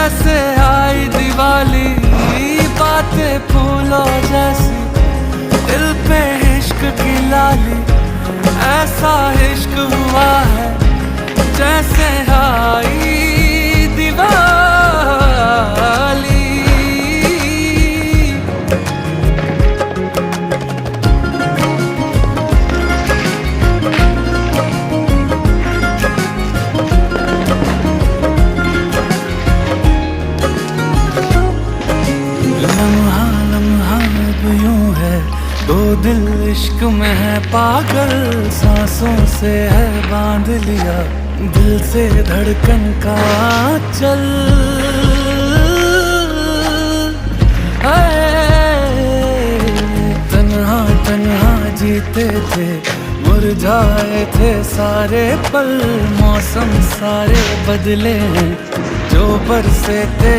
जैसे आई दिवाली, बातें फूलों जैसी, दिल पे इश्क की लाली। ऐसा इश्क हुआ है जैसे आई दिवाली। लम्हा लम्हा अब यूं है, दो दिल इश्क में है पागल। सांसों से है बांध लिया, दिल से धड़कन का चल। तन्हा तन्हा जीते थे, मुरझाए थे सारे पल। मौसम सारे बदले हैं, जो बरसे थे